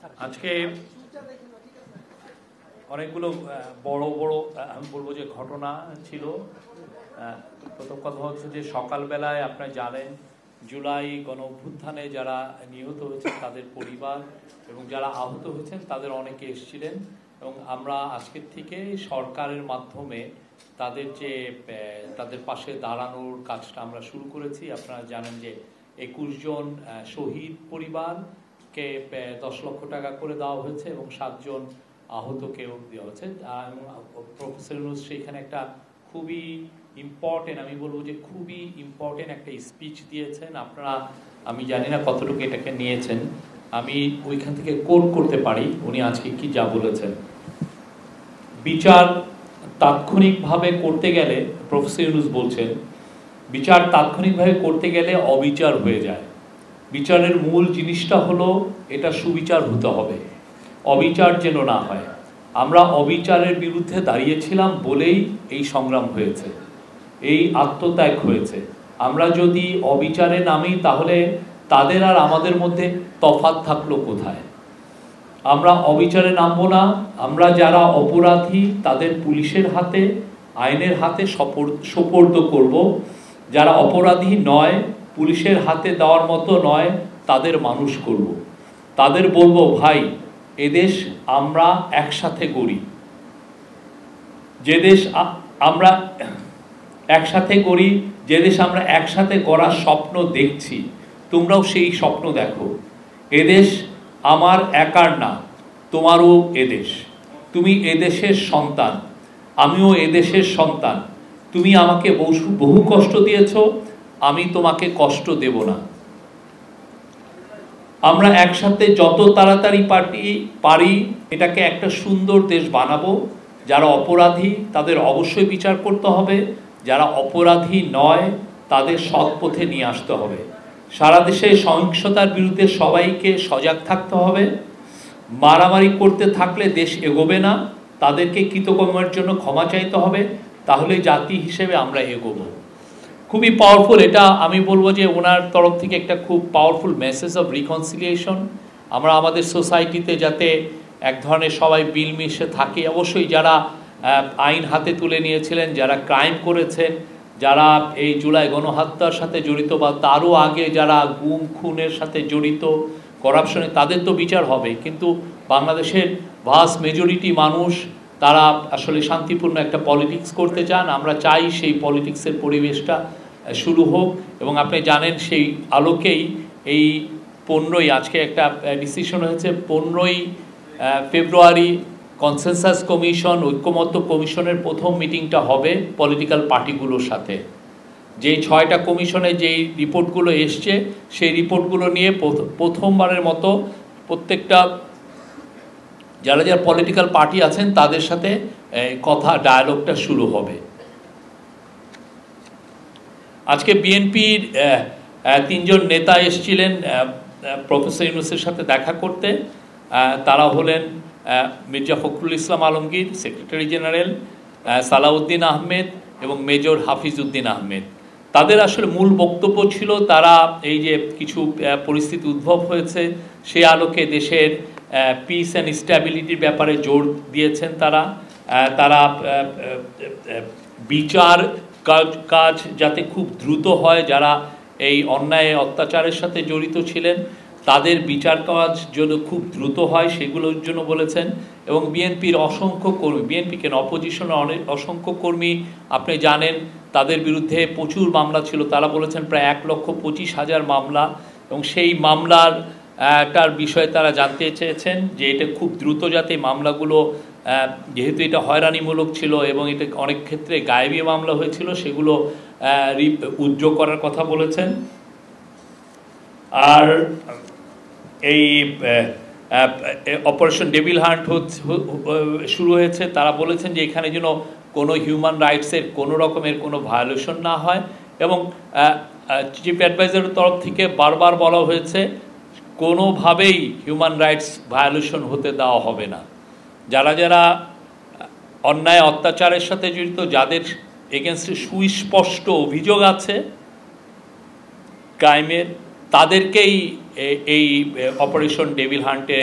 আজকে অনেকগুলো বড় বড় আমি বলবো যে ঘটনা ছিল। প্রথম কথা হচ্ছে যে সকালবেলায় আপনারা জানেন জুলাই গণ অভ্যুত্থানে যারা নিহত হয়েছেন তাদের পরিবার এবং যারা আহত হয়েছেন তাদের অনেকে এসেছিলেন এবং আমরা আজকের থেকে সরকারের মাধ্যমে তাদের যে তাদের পাশে দাঁড়ানোর কাজটা আমরা শুরু করেছি। আপনারা জানেন যে 21 জন শহীদ পরিবারকে 10 লক্ষ টাকা করে দেওয়া হয়েছে এবং 7 জন আহতকেও দেওয়া হয়েছে। প্রফেসর ইউনূস সেখানে একটা খুবই ইম্পর্টেন্ট, আমি বলবো যে খুবই ইম্পর্টেন্ট একটা স্পিচ দিয়েছেন। আপনারা আমি জানি না কতটুকু এটাকে নিয়েছেন, আমি ওইখান থেকে কোট করতে পারি উনি আজকে কি যা বলেছেন। বিচার তাৎক্ষণিকভাবে করতে গেলে, প্রফেসর ইউনূস বলছেন, বিচার তাৎক্ষণিকভাবে করতে গেলে অবিচার হয়ে যায়। বিচারের মূল জিনিসটা হলো এটা সুবিচার হতে হবে, অবিচার যেন না হয়। আমরা অবিচারের বিরুদ্ধে দাঁড়িয়েছিলাম বলেই এই সংগ্রাম হয়েছে, এই আত্মত্যাগ হয়েছে। আমরা যদি অবিচারে নামি তাহলে তাদের আর আমাদের মধ্যে তফাৎ থাকলো কোথায়? আমরা অবিচারে নামবো না। আমরা যারা অপরাধী তাদের পুলিশের হাতে, আইনের হাতে সোপর্দ করব। যারা অপরাধী নয়, পুলিশের হাতে দেওয়ার মতো নয়, তাদের মানুষ করব। তাদের বলবো, ভাই এদেশ আমরা একসাথে গড়ি। যে দেশ আমরা একসাথে গড়ি, যে দেশ আমরা একসাথে গড়ার স্বপ্ন দেখছি, তোমরাও সেই স্বপ্ন দেখো। এদেশ আমার একার না, তোমারও এদেশ। তুমি এদেশের সন্তান, আমিও এদেশের সন্তান। তুমি আমাকে বহু কষ্ট দিয়েছ, আমি তোমাকে কষ্ট দেব না। আমরা একসাথে যত তাড়াতাড়ি পারি এটাকে একটা সুন্দর দেশ বানাবো। যারা অপরাধী তাদের অবশ্যই বিচার করতে হবে, যারা অপরাধী নয় তাদের সৎ পথে নিয়ে আসতে হবে। সারা দেশে সহিংসতার বিরুদ্ধে সবাইকে সজাগ থাকতে হবে। মারামারি করতে থাকলে দেশ এগোবে না, তাদেরকে কৃতকর্মের জন্য ক্ষমা চাইতে হবে, তাহলে জাতি হিসেবে আমরা এগোবো। খুবই পাওয়ারফুল এটা, আমি বলবো যে ওনার তরফ থেকে একটা খুব পাওয়ারফুল মেসেজ অফ রিকনসিলিয়েশন। আমরা আমাদের সোসাইটিতে যাতে এক ধরনের সবাই মিলমিশে থাকে। অবশ্যই যারা আইন হাতে তুলে নিয়েছিলেন, যারা ক্রাইম করেছেন, যারা এই জুলাই গণহত্যার সাথে জড়িত বা তারও আগে যারা গুম খুনের সাথে জড়িত, করাপশনে, তাদের তো বিচার হবে। কিন্তু বাংলাদেশের ভাস্ট মেজরিটি মানুষ তারা আসলে শান্তিপূর্ণ একটা পলিটিক্স করতে চান। আমরা চাই সেই পলিটিক্সের পরিবেশটা শুরু হোক এবং আপনি জানেন সেই আলোকেই এই 15ই আজকে একটা ডিসিশন হয়েছে, 15ই ফেব্রুয়ারি কনসেনসাস কমিশন, ঐক্যমত্য কমিশনের প্রথম মিটিংটা হবে পলিটিক্যাল পার্টিগুলোর সাথে। যেই 6টা কমিশনে যেই রিপোর্টগুলো এসছে সেই রিপোর্টগুলো নিয়ে প্রথমবারের মতো প্রত্যেকটা যারা যারা পলিটিক্যাল পার্টি আছেন তাদের সাথে কথা ডায়ালগটা শুরু হবে। আজকে বিএনপির 3 জন নেতা এসেছিলেন প্রফেসর ইউনূসের সাথে দেখা করতে। তারা হলেন মির্জা ফখরুল ইসলাম আলমগীর সেক্রেটারি জেনারেল, সালাউদ্দিন আহমেদ এবং মেজর হাফিজউদ্দিন আহমেদ। তাদের আসলে মূল বক্তব্য ছিল তারা এই যে কিছু পরিস্থিতি উদ্ভব হয়েছে সেই আলোকে দেশের পিস অ্যান্ড স্ট্যাবিলিটির ব্যাপারে জোর দিয়েছেন। তারা বিচার কাজ যাতে খুব দ্রুত হয়, যারা এই অন্যায় অত্যাচারের সাথে জড়িত ছিলেন তাদের বিচার কাজ যেন খুব দ্রুত হয় সেগুলোর জন্য বলেছেন। এবং বিএনপির অসংখ্য কর্মী, বিএনপি কেন অপোজিশনের অনেক অসংখ্য কর্মী আপনি জানেন তাদের বিরুদ্ধে প্রচুর মামলা ছিল। তারা বলেছেন প্রায় 1,25,000 মামলা, এবং সেই মামলার তার বিষয়ে তারা জানতে চেয়েছেন যে এটা খুব দ্রুত যাতে মামলাগুলো, যেহেতু এটা হয়রানিমূলক ছিল এবং এটা অনেক ক্ষেত্রে গায়েবী মামলা হয়েছিল, সেগুলো উদ্যোগ করার কথা বলেছেন। আর এই অপারেশন ডেভিল হান্ট শুরু হয়েছে, তারা বলেছেন যে এখানে যেন কোনো হিউম্যান রাইটসের কোনো রকমের কোনো ভায়োলেশন না হয়। এবং চিফ অ্যাডভাইজারের তরফ থেকে বারবার বলা হয়েছে কোনোভাবেই হিউম্যান রাইটস ভায়োলেশন হতে দেওয়া হবে না। যারা যারা অন্যায় অত্যাচারের সাথে জড়িত, যাদের এগেনস্টে সুস্পষ্ট অভিযোগ আছে ক্রাইমের, তাদেরকেই এই অপারেশন ডেভিল হান্টে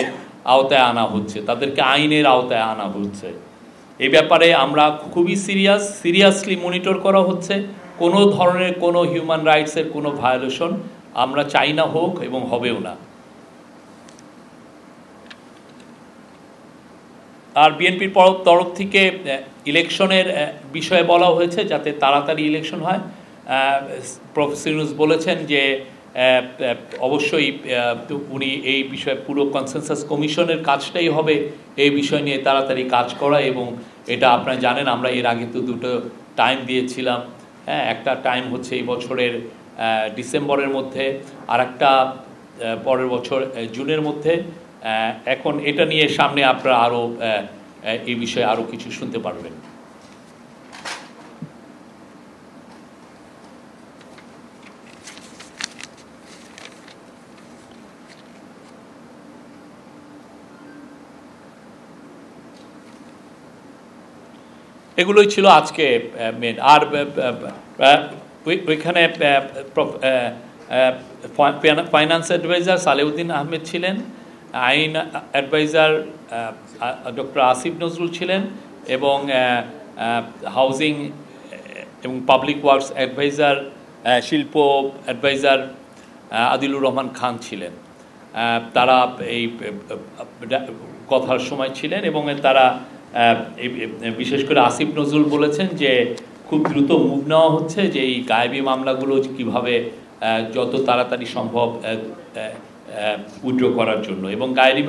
আওতায় আনা হচ্ছে, তাদেরকে আইনের আওতায় আনা হচ্ছে। এই ব্যাপারে আমরা খুবই সিরিয়াসলি মনিটর করা হচ্ছে। কোনো ধরনের কোনো হিউম্যান রাইটসের কোনো ভায়োলেশন আমরা চাই না হোক এবং হবেও না। আর বিএনপির তরফ থেকে ইলেকশনের বিষয়ে বলা হয়েছে যাতে তাড়াতাড়ি ইলেকশন হয়। প্রফেসর ইউনূস বলেছেন যে অবশ্যই উনি এই বিষয়ে পুরো কনসেনসাস কমিশনের কাজটাই হবে এই বিষয় নিয়ে তাড়াতাড়ি কাজ করা, এবং এটা আপনারা জানেন আমরা এর আগে তো দুটো টাইম দিয়েছিলাম। হ্যাঁ, একটা টাইম হচ্ছে এই বছরের ডিসেম্বরের মধ্যে, আর একটা পরের বছর জুনের মধ্যে। এখন এটা নিয়ে সামনে আপনারা আরও এই বিষয়ে আরও কিছু শুনতে পারবেন। এগুলোই ছিল আজকে মেন। আর ওইখানে ফাইন্যান্স অ্যাডভাইজার সালেউদ্দিন আহমেদ ছিলেন, আইন অ্যাডভাইজার ডক্টর আসিফ নজরুল ছিলেন, এবং হাউজিং এবং পাবলিক ওয়ার্কস অ্যাডভাইজার, শিল্প অ্যাডভাইজার আদিলুর রহমান খান ছিলেন। তারা এই কথার সময় ছিলেন, এবং তারা বিশেষ করে আসিফ নজরুল বলেছেন যে খুব দ্রুত মুভ নেওয়া হচ্ছে যে এই গায়েবী মামলাগুলো কিভাবে যত তাড়াতাড়ি সম্ভব উইথড্র করার জন্য। এবং গায়েবী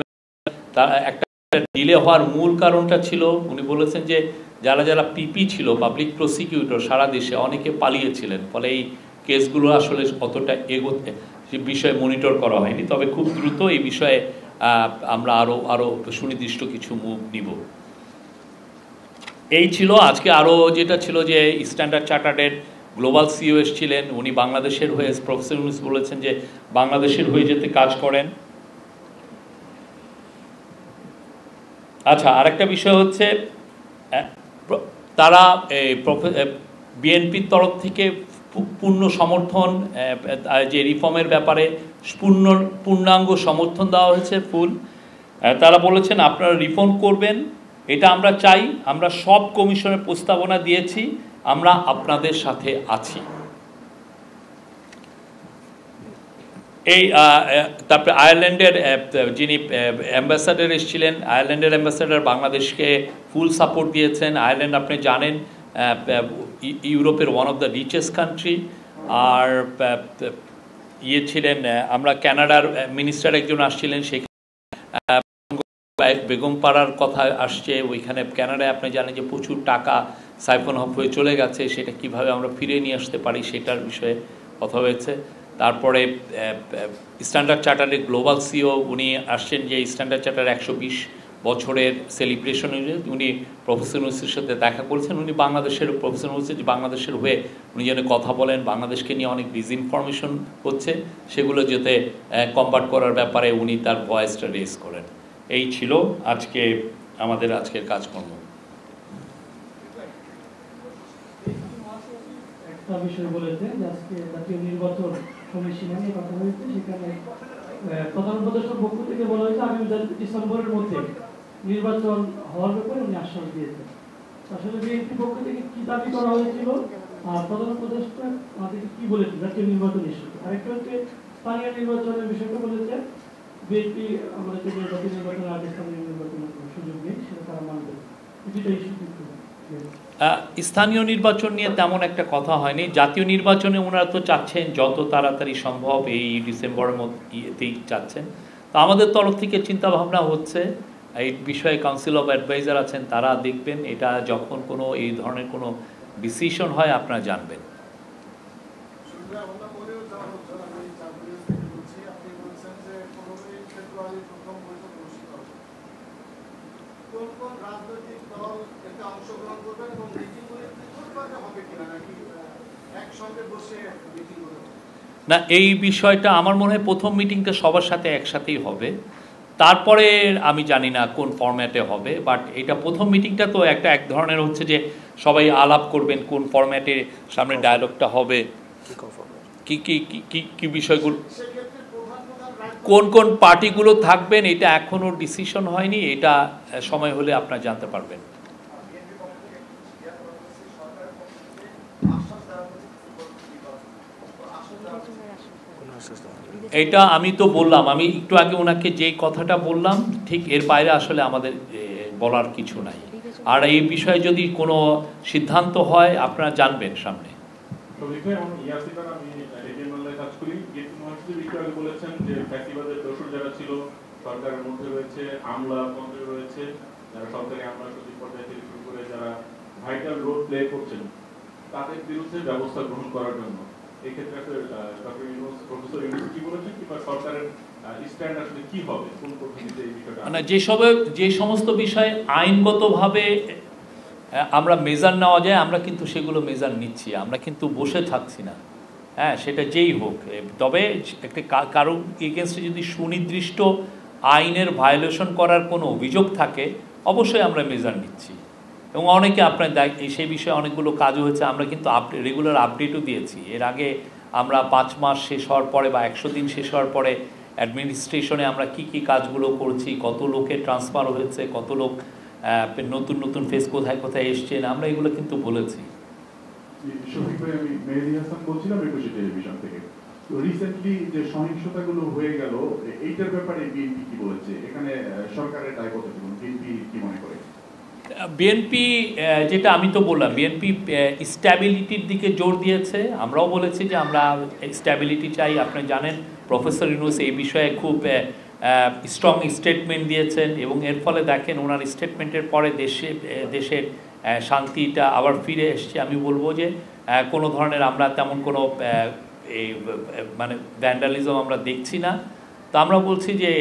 একটা ডিলে হওয়ার মূল কারণটা ছিল, উনি বলেছেন যে যারা যারা পিপি ছিল, পাবলিক প্রসিকিউটর, সারা দেশে অনেকে পালিয়েছিলেন, ফলে এই কেসগুলো আসলে অতটা এগোতে বিষয়ে মনিটর করা হয়নি। তবে খুব দ্রুত এই বিষয়ে আমরা আরও সুনির্দিষ্ট কিছু মুভ নিব। এই ছিল আজকে। আরও যেটা ছিল যে স্ট্যান্ডার্ড চার্টার্ডের গ্লোবাল সিইও এসেছিলেন, উনি বাংলাদেশের হয়ে, প্রফেসর ইউনূস বলেছেন যে বাংলাদেশের হয়ে যেতে কাজ করেন। আচ্ছা, আরেকটা বিষয় হচ্ছে তারা বিএনপির তরফ থেকে পূর্ণ সমর্থন, যে রিফর্মের ব্যাপারে পূর্ণাঙ্গ সমর্থন দেওয়া হয়েছে, ফুল। তারা বলেছেন আপনারা রিফর্ম করবেন, এটা আমরা চাই, আমরা সব কমিশনের প্রস্তাবনা দিয়েছি, আমরা আপনাদের সাথে আছি। এই তারপরে আয়ারল্যান্ডের যিনি অ্যাম্বাসাডার এসেছিলেন, আয়ারল্যান্ডের অ্যাম্বাসাডার বাংলাদেশকে ফুল সাপোর্ট দিয়েছেন। আয়ারল্যান্ড আপনি জানেন ইউরোপের one of the richest country. আর ছিলেন আমরা কানাডার মিনিস্টার একজন আসছিলেন, সেখানে বেগমপাড়ার কথা আসছে। ওইখানে কানাডায় আপনি জানেন যে প্রচুর টাকা সাইফন অফ হয়ে চলে গেছে, সেটা কিভাবে আমরা ফিরিয়ে নিয়ে আসতে পারি সেটার বিষয়ে কথা হয়েছে। তারপরে স্ট্যান্ডার্ড চার্টারের গ্লোবাল সিইও উনি আসছেন, যে স্ট্যান্ডার্ড চার্টার 120 বছরের সেলিব্রেশন, উনি প্রফেসর ইউনূসের সাথে দেখা করেছেন। উনি প্রফেসর ইউনূস যে বাংলাদেশের হয়ে উনি যেন কথা বলেন, বাংলাদেশকে নিয়ে অনেক ডিসইনফরমেশন হচ্ছে, সেগুলো যাতে কম্বাট করার ব্যাপারে উনি তার ভয়েসটা রেজ করেন। এই ছিল আজকে আমাদের আজকের কাজকর্ম। একটা বিষয় বলেছে যে আজকে জাতীয় নির্বাচন সময়সীমা নিয়ে কথা হয়েছে, সেখানে প্রধান উপদেষ্টার পক্ষ থেকে বলা হয়েছে আগামী ডিসেম্বরের মধ্যে নির্বাচন হওয়ার ব্যাপারে উনি আশ্বাস দিয়েছেন। আসলে বিএনপি পক্ষ থেকে কি দাবি করা হয়েছিল, আর প্রধান উপদেষ্টা আমাদেরকে কি বলেছে জাতীয় নির্বাচন ইস্যু? আরেকটা হচ্ছে স্থানীয় নির্বাচনের বিষয়টা বলেছে বিএনপি আমাদেরকে যে জাতীয় নির্বাচনের আগে স্থানীয় নির্বাচনের সুযোগ নেই, সেটা তারা মানবে। এটা ইস্যু কিন্তু স্থানীয় নির্বাচন নিয়ে তেমন একটা কথা হয়নি। জাতীয় নির্বাচনে ওনারা তো চাচ্ছেন যত তাড়াতাড়ি সম্ভব, এই ডিসেম্বরের মধ্যেই চাচ্ছেন। তো আমাদের তরফ থেকে চিন্তা ভাবনা হচ্ছে এই বিষয়ে কাউন্সিল অফ অ্যাডভাইজার আছেন, তারা দেখবেন। এটা যখন কোনো এই ধরনের কোনো ডিসিশন হয় আপনারা জানবেন। না, এই বিষয়টা আমার মনে হয় প্রথম মিটিংটা সবার সাথে একসাথেই হবে, তারপরে আমি জানি না কোন ফরম্যাটে হবে। বাট এটা প্রথম মিটিংটা তো এক ধরনের হচ্ছে যে সবাই আলাপ করবেন কোন ফরম্যাটে সামনে ডায়ালগটা হবে, কি কি কি কি বিষয়গুলো। কোন কোন পার্টিগুলো থাকবেন এটা এখনো ডিসিশন হয়নি, এটা সময় হলে আপনারা জানতে পারবেন। এটা আমি তো বললাম, আমি একটু আগে ওনাকে যেই কথাটা বললাম ঠিক এর বাইরে আসলে আমাদের বলার কিছু নাই। আর এই বিষয়ে যদি কোনো সিদ্ধান্ত হয় আপনারা জানবেন সামনে। বলেছেন যে ফ্যাসিবাদের দোষর যারা ছিল সরকারের মধ্যে রয়েছে, আমলা মন্ত্রী রয়েছে, যারা সরকারি আমলা সচিব পর্যায়ে থেকে শুরু করে যারা ভাইটাল রোল প্লে করছেন, তাদের বিরুদ্ধে ব্যবস্থা গ্রহণ করার জন্য এই ক্ষেত্রে ডক্টর ইউনূস, প্রফেসর ইউনূস কি বলেছেন, কিংবা সরকারের স্ট্যান্ড আসলে কি হবে, কোন পদ্ধতিতে এই বিষয়টা? মানে যে সমস্ত বিষয়ে আইনগতভাবে আমরা মেজার নেওয়া যায় আমরা কিন্তু সেগুলো মেজার নিচ্ছি, আমরা কিন্তু বসে থাকছি না। হ্যাঁ, সেটা যেই হোক, তবে একটা কারো এগেনস্টে যদি সুনির্দিষ্ট আইনের ভায়োলেশন করার কোনো অভিযোগ থাকে অবশ্যই আমরা মেজার নিচ্ছি। এবং অনেকে আপনার সেই বিষয়ে অনেকগুলো কাজও হয়েছে, আমরা কিন্তু রেগুলার আপডেটও দিয়েছি। এর আগে আমরা 5 মাস শেষ হওয়ার পরে বা 100 দিন শেষ হওয়ার পরে অ্যাডমিনিস্ট্রেশনে আমরা কি কি কাজগুলো করছি, কত লোকের ট্রান্সফার হয়েছে, কত লোক নতুন নতুন ফেস কোথায় কোথায় এসছেন, আমরা এগুলো কিন্তু বলেছি। শফিক ভাই, আমি মেহেদী হাসান বলছিলাম একুশে টেলিভিশন থেকে। তো রিসেন্টলি যে সহিংসতাগুলো হয়ে গেল, এইটার ব্যাপারে বিএনপি কি বলেছে? এখানে সরকারের দায় কতটুকু, বিএনপি কি মনে করে? বিএনপি, যেটা আমি তো বললাম, বিএনপি স্ট্যাবিলিটির দিকে জোর দিয়েছে। আমরাও বলেছি যে আমরা স্ট্যাবিলিটি চাই। আপনি জানেন প্রফেসর ইউনূস এই বিষয়ে খুব স্ট্রং স্টেটমেন্ট দিয়েছেন, এবং এর ফলে দেখেন ওনার স্টেটমেন্টের পরে দেশের শান্তিটা আবার ফিরে এসছে। আমি বলবো যে কোনো ধরনের আমরা তেমন কোনো এই মানে ভ্যান্ডালিজম আমরা দেখছি না। তো আমরা বলছি যে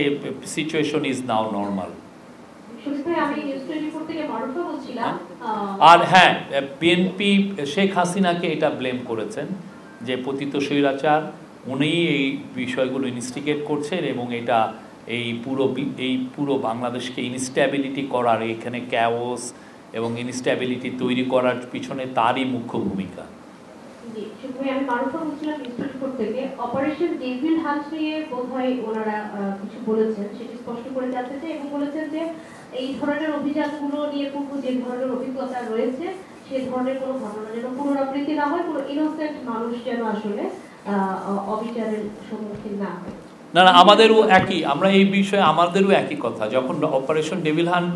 সিচুয়েশন ইজ নাও নর্মাল। আর হ্যাঁ, বিএনপি শেখ হাসিনাকে এটা ব্লেম করেছেন যে পতিত স্বৈরাচার, উনি এই বিষয়গুলো ইনস্টিগেট করছেন, এবং এটা এই পুরো বাংলাদেশকে ইনস্ট্যাবিলিটি করার, এখানে ক্যাওস এবং ইনস্ট্যাবিলিটি তৈরি করার পিছনে তারই মুখ্য ভূমিকা। আমি মারুফা বলছিলাম ইনস্টিটিউট থেকে। অপারেশন ডেভিল হান্ট নিয়ে বোধহয় ওনারা কিছু বলেছেন, সেটি স্পষ্ট করে জানতে চাই, এবং বলেছেন যে এই ধরনের অভিযানগুলো নিয়ে পূর্ব যে ধরনের অভিজ্ঞতা রয়েছে সেই ধরনের কোনো ঘটনা যেন পুনরাবৃত্তি না হয়, কোনো ইনোসেন্ট মানুষ যেন আসলে অবিচারের সম্মুখীন না হয়। না, আমাদেরও একই, আমরা এই বিষয়ে আমাদেরও একই কথা। যখন অপারেশন ডেভিল হান্ট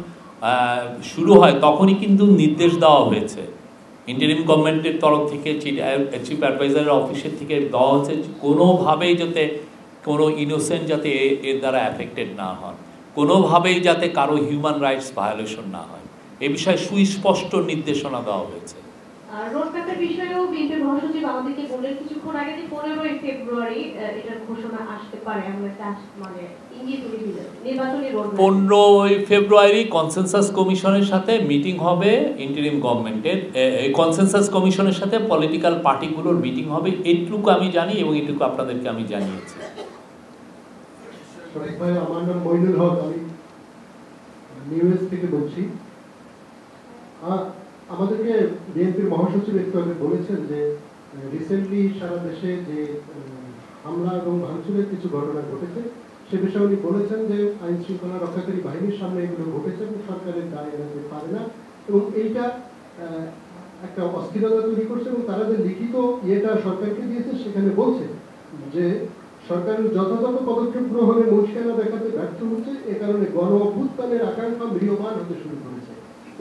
শুরু হয় তখনই কিন্তু নির্দেশ দেওয়া হয়েছে ইন্টারিম গভর্নমেন্টের তরফ থেকে, চিফ অ্যাডভাইজারের অফিসের থেকে দেওয়া হচ্ছে কোনোভাবেই যাতে কোনো ইনোসেন্ট যাতে এর দ্বারা অ্যাফেক্টেড না হয়, কোনোভাবেই যাতে কারো হিউম্যান রাইটস ভায়োলেশন না হয়, এ বিষয়ে সুস্পষ্ট নির্দেশনা দেওয়া হয়েছে। রোডম্যাপের বিষয়েও বিএনপির মহাসচিব আমাদেরকে বললেন কিছুক্ষণ আগে যে 15ই ফেব্রুয়ারি এটার ঘোষণা আসতে পারে, আমরা একটা মানে ইঙ্গিত দিলেন নির্বাচনী রোডম্যাপ। 15ই ফেব্রুয়ারি কনসেনসাস কমিশনের সাথে মিটিং হবে ইন্টারিম গভর্নমেন্টের। এই কনসেনসাস কমিশনের সাথে পলিটিক্যাল পার্টিগুলোর মিটিং হবে, এইটুকু আমি জানি এবং এইটুকু আপনাদেরকে আমি জানিয়েছি। আমার নাম মইনুল হক, আমি নিউজ থেকে বলছি। আমাদেরকে বিএনপির মহাসচিব একটু আগে বলেছেন যে রিসেন্টলি সারা দেশে যে হামলা এবং ভাঙচুরের কিছু ঘটনা ঘটেছে সে বিষয়ে উনি বলেছেন যে আইন শৃঙ্খলা রক্ষাকারী বাহিনীর সামনে এগুলো ঘটেছে এবং সরকারের দায় এড়াতে পারে না, এবং এইটা একটা অস্থিরতা তৈরি করছে। এবং তারা যে লিখিত ইয়েটা সরকারকে দিয়েছে সেখানে বলছে যে সরকারের যথাযথ পদক্ষেপ গ্রহণে মুশকিল দেখাতে ব্যর্থ হচ্ছে, এ কারণে গণ অভ্যুত্থানের আকাঙ্ক্ষা ম্রিয়মান হতে শুরু করেছে।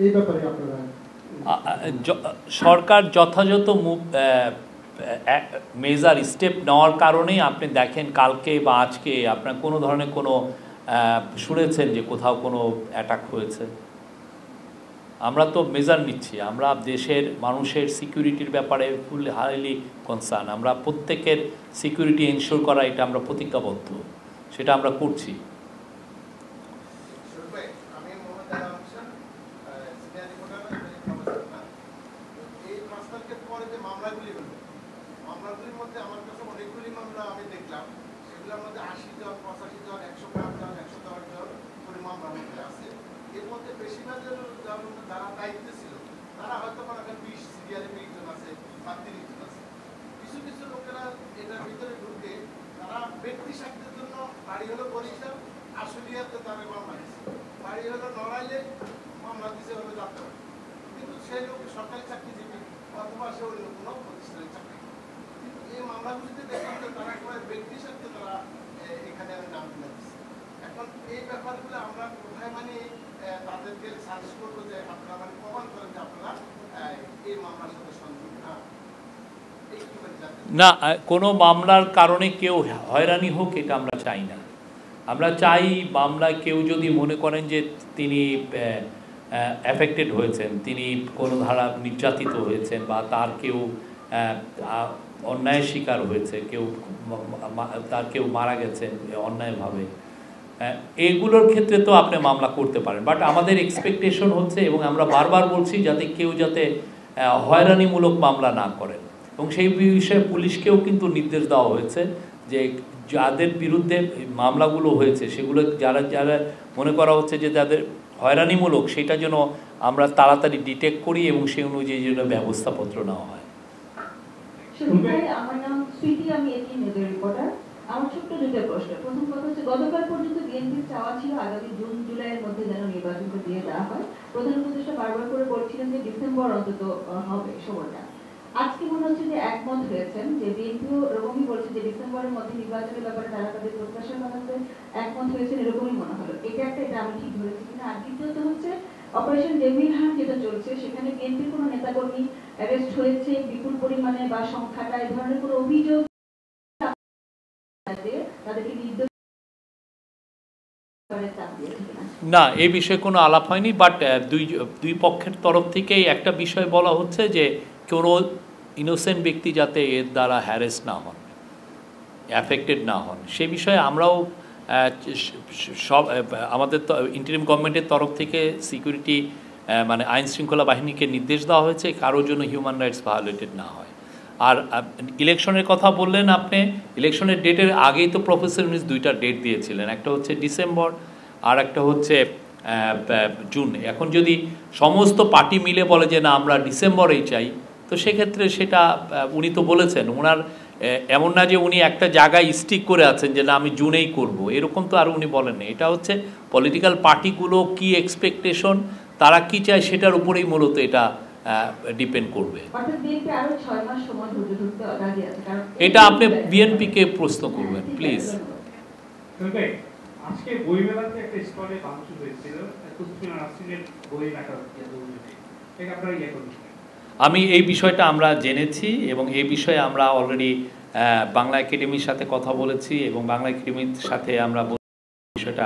এই ব্যাপারে আপনারা? সরকার যথাযথ মেজার স্টেপ নেওয়ার কারণেই আপনি দেখেন কালকে বা আজকে আপনার কোনো ধরনের কোনো শুনেছেন যে কোথাও কোনো অ্যাটাক হয়েছে। আমরা তো মেজার নিচ্ছি, আমরা দেশের মানুষের সিকিউরিটির ব্যাপারে ফুল হাইলি কনসার্ন। আমরা প্রত্যেকের সিকিউরিটি এনশিওর করা, এটা আমরা প্রতিজ্ঞাবদ্ধ, সেটা আমরা করছি। মামলাগুলির মধ্যে আমার কাছে অনেকগুলি মামলা আমি দেখলাম, সেগুলোর মধ্যে 80 জন, 85 জন, 105 জন, 110 জন করে মামলার মধ্যে আছে। এর মধ্যে বেশিরভাগের যারা দায়িত্বে ছিল তারা হয়তো কোনো 20 সিরিয়ালে 20 জন আছে বা 30 জন আছে। কিছু কিছু লোকেরা এটার ভিতরে ঢুকে তারা ব্যক্তি স্বার্থের জন্য বাড়ি হলো বরিশাল, আশুলিয়াতে তারা মামলা দিচ্ছে, বাড়ি হলো নড়াইলে মামলা দিচ্ছে হলো যাত্রাবাড়ি, কিন্তু সেই লোক সরকারি চাকরিজীবী অথবা সে অন্য কোনো প্রতিষ্ঠানের চাকরি। কিন্তু এই মামলাগুলিতে দেখলাম যে তারা একেবারে ব্যক্তি স্বার্থে তারা এখানে নাম তুলে দিচ্ছে। এখন এই ব্যাপারগুলো আমরা কোথায় মানে তাদেরকে সাজেস্ট করবো যে আপনারা মানে প্রমাণ করেন যে আপনারা এই মামলার সাথে সংযুক্ত না। না, কোনো মামলার কারণে কেউ হয়রানি হোক এটা আমরা চাই না। আমরা চাই মামলায় কেউ যদি মনে করেন যে তিনি অ্যাফেক্টেড হয়েছেন, তিনি কোনো ধারা নির্যাতিত হয়েছেন বা তার কেউ অন্যায়ের শিকার হয়েছে, তার কেউ মারা গেছেন অন্যায়ভাবে, এগুলোর ক্ষেত্রে তো আপনি মামলা করতে পারেন। বাট আমাদের এক্সপেকটেশন হচ্ছে, এবং আমরা বারবার বলছি, কেউ যাতে হয়রানিমূলক মামলা না করেন। এবং সেই বিষয়ে পুলিশকেও কিন্তু নির্দেশ দেওয়া হয়েছে যে যাদের বিরুদ্ধে মামলাগুলো হয়েছে সেগুলো যারা যারা মনে করা হচ্ছে যে যাদের হয়রানিমূলক, সেটা যেন আমরা তাড়াতাড়ি ডিটেক্ট করি এবং সেই অনুযায়ী যেন ব্যবস্থাপত্র নেওয়া হয়। আমার নাম স্মৃতি, আমি এটিএন নিউজের রিপোর্টার। আমার ছোট্ট দুটো প্রশ্ন। প্রথম কথা হচ্ছে, গতকাল পর্যন্ত বিএনপির চাওয়া ছিল আগামী জুন জুলাইয়ের মধ্যে যেন নির্বাচনটা দিয়ে দেওয়া হয়। প্রধান উপদেষ্টা বারবার করে বলছিলেন যে ডিসেম্বর অন্তত হবে সময়টা। আজকে মনে হচ্ছে যে একমত হয়েছেন, যে বিএনপিও এরকমই বলছে যে ডিসেম্বরের মধ্যে নির্বাচনের ব্যাপারে তারা তাদের প্রত্যাশা জানাতে একমত হয়েছেন, এরকমই মনে হলো। এটা আমি ঠিক ধরেছি কিনা? আর দ্বিতীয়ত হচ্ছে, অপারেশন ডেভিল হান্ট যেটা চলছে, সেখানে বিএনপির কোনো নেতাকর্মী অ্যারেস্ট হয়েছে বিপুল পরিমাণে বা সংখ্যাটা, এই ধরনের কোনো অভিযোগ তাদেরকে নির্দোষ না, এই বিষয়ে কোনো আলাপ হয়নি। বাট দুই পক্ষের তরফ থেকেই একটা বিষয় বলা হচ্ছে যে কোনো ইনোসেন্ট ব্যক্তি যাতে এর দ্বারা হ্যারেস না হন, অ্যাফেক্টেড না হন, সে বিষয়ে আমরাও সব আমাদের ইন্টারিম গভর্নমেন্টের তরফ থেকে সিকিউরিটি মানে আইন শৃঙ্খলা বাহিনীকে নির্দেশ দেওয়া হয়েছে কারোর জন্য হিউম্যান রাইটস ভায়োলেটেড না হয়। আর ইলেকশনের কথা বললেন আপনি, ইলেকশনের ডেটের আগেই তো প্রফেসর ইউনূস দুইটা ডেট দিয়েছিলেন, একটা হচ্ছে ডিসেম্বর আর একটা হচ্ছে জুন। এখন যদি সমস্ত পার্টি মিলে বলে যে না আমরা ডিসেম্বরেই চাই, তো সেক্ষেত্রে সেটা উনি তো বলেছেন, ওনার এমন না যে উনি একটা জায়গায় স্টিক করে আছেন যে না আমি জুনেই করব, এরকম তো আর উনি বলেন না। এটা হচ্ছে পলিটিক্যাল পার্টিগুলো কি এক্সপেকটেশন, তারা কি চায় সেটার উপরেই মূলত এটা ডিপেন্ড করবে। এটা আপনি বিএনপিকে প্রশ্ন করবেন প্লিজ। আজকে বইমেলাতে একটা স্টলে ভাঙচুর হয়েছিল, বই রাখা, আমি এই বিষয়টা আমরা জেনেছি এবং এই বিষয়ে আমরা অলরেডি বাংলা একাডেমির সাথে কথা বলেছি এবং বাংলা একাডেমির সাথে আমরা বিষয়টা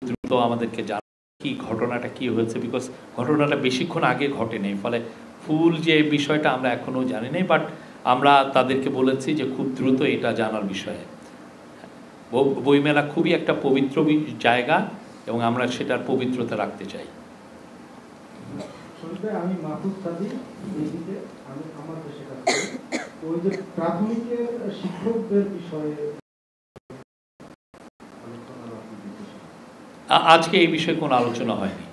দ্রুত আমাদেরকে জানা কি ঘটনাটা কি হয়েছে, বিকজ ঘটনাটা বেশিক্ষণ আগে ঘটেনি, ফলে ফুল যে বিষয়টা আমরা এখনও জানি নাই। বাট আমরা তাদেরকে বলেছি যে খুব দ্রুত এটা জানার বিষয়ে। বইমেলা খুবই একটা পবিত্র জায়গা এবং আমরা সেটার পবিত্রতা রাখতে চাই। আমি মাহফুজ সাদি, আমি আমার দেশে কাজ করি। ওই যে প্রাথমিকের শিক্ষকদের বিষয়ে আজকে এই বিষয়ে কোনো আলোচনা হয়নি।